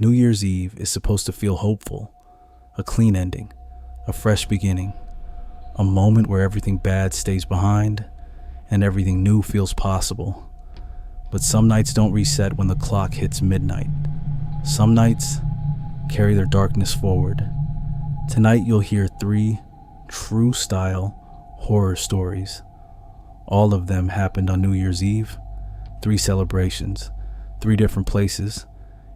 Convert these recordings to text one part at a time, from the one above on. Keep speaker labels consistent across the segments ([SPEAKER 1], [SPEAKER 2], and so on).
[SPEAKER 1] New Year's Eve is supposed to feel hopeful, a clean ending, a fresh beginning, a moment where everything bad stays behind and everything new feels possible. But some nights don't reset when the clock hits midnight. Some nights carry their darkness forward. Tonight you'll hear 3 true-style horror stories. All of them happened on New Year's Eve, 3 celebrations, 3 different places,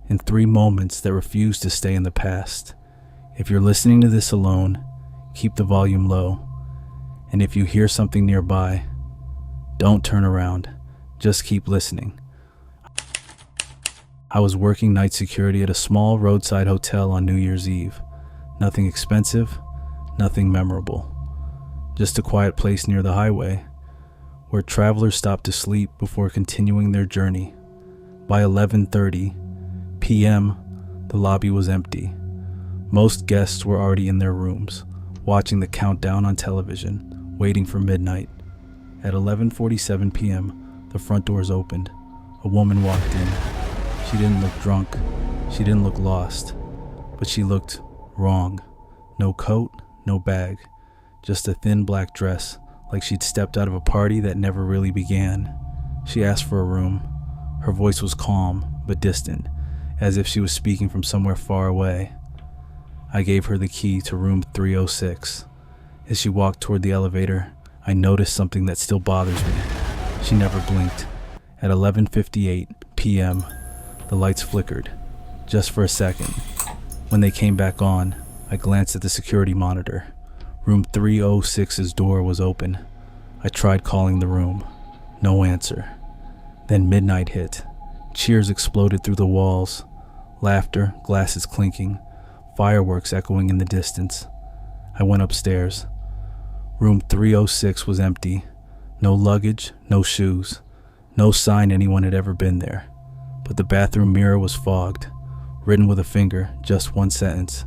[SPEAKER 1] and 3 moments that refuse to stay in the past. If you're listening to this alone, keep the volume low. And if you hear something nearby, don't turn around. Just keep listening. I was working night security at a small roadside hotel on New Year's Eve. Nothing expensive, nothing memorable. Just a quiet place near the highway, where travelers stop to sleep before continuing their journey. By 11:30 p.m., the lobby was empty. Most guests were already in their rooms, watching the countdown on television, waiting for midnight. At 11:47 p.m., the front doors opened. A woman walked in. She didn't look drunk. She didn't look lost. But she looked wrong. No coat, no bag. Just a thin black dress, like she'd stepped out of a party that never really began. She asked for a room. Her voice was calm, but distant, as if she was speaking from somewhere far away. I gave her the key to room 306. As she walked toward the elevator, I noticed something that still bothers me. She never blinked. At 11:58 p.m., the lights flickered, just for a second. When they came back on, I glanced at the security monitor. Room 306's door was open. I tried calling the room. No answer. Then midnight hit. Cheers exploded through the walls. Laughter, glasses clinking, fireworks echoing in the distance. I went upstairs. Room 306 was empty. No luggage, no shoes. No sign anyone had ever been there. But the bathroom mirror was fogged, written with a finger, just one sentence.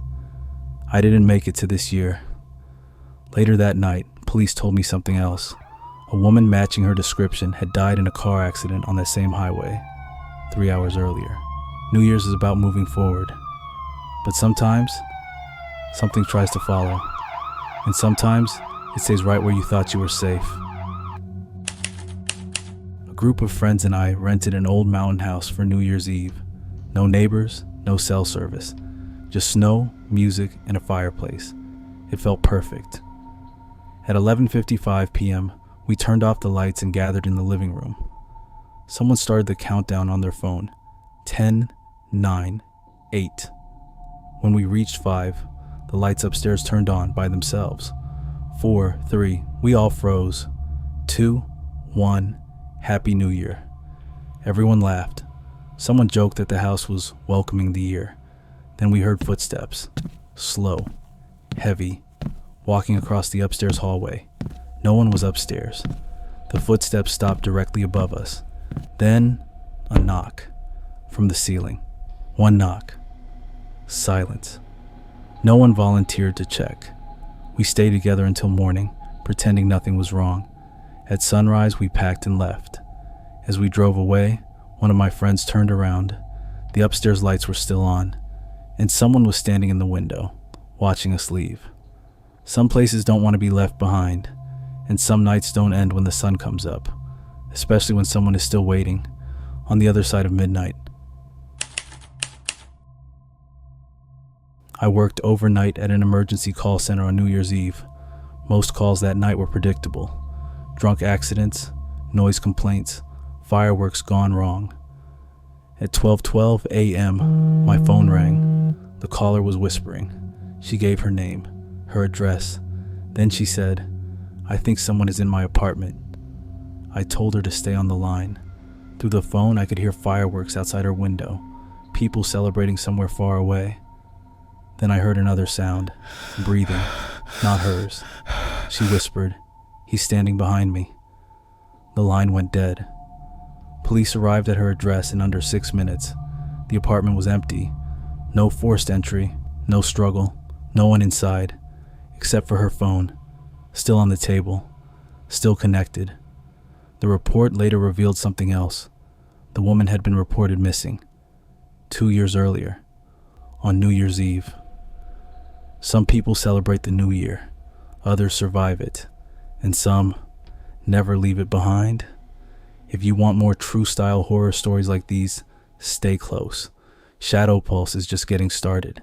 [SPEAKER 1] I didn't make it to this year. Later that night, police told me something else. A woman matching her description had died in a car accident on that same highway 3 hours earlier. New Year's is about moving forward. But sometimes, something tries to follow. And sometimes, it stays right where you thought you were safe. A group of friends and I rented an old mountain house for New Year's Eve. No neighbors, no cell service. Just snow, music, and a fireplace. It felt perfect. At 11:55 p.m., we turned off the lights and gathered in the living room. Someone started the countdown on their phone. 10, 9, 8. When we reached 5, the lights upstairs turned on by themselves. 4, 3, we all froze. 2, 1, Happy New Year. Everyone laughed. Someone joked that the house was welcoming the year. Then we heard footsteps. Slow, heavy, walking across the upstairs hallway. No one was upstairs. The footsteps stopped directly above us. Then, a knock from the ceiling. One knock. Silence. No one volunteered to check. We stayed together until morning, pretending nothing was wrong. At sunrise, we packed and left. As we drove away, one of my friends turned around. The upstairs lights were still on, and someone was standing in the window, watching us leave. Some places don't want to be left behind, and some nights don't end when the sun comes up, especially when someone is still waiting on the other side of midnight. I worked overnight at an emergency call center on New Year's Eve. Most calls that night were predictable. Drunk accidents, noise complaints, fireworks gone wrong. At 12:12 a.m., my phone rang. The caller was whispering. She gave her name, her address. Then she said, "I think someone is in my apartment." I told her to stay on the line. Through the phone, I could hear fireworks outside her window, people celebrating somewhere far away. Then I heard another sound, breathing, not hers. She whispered, "He's standing behind me." The line went dead. Police arrived at her address in under 6 minutes. The apartment was empty. No forced entry, no struggle, no one inside, except for her phone, still on the table, still connected. The report later revealed something else. The woman had been reported missing 2 years earlier, on New Year's Eve. Some people celebrate the new year, others survive it, and some never leave it behind. If you want more true style horror stories like these, stay close. ShadowPulse is just getting started.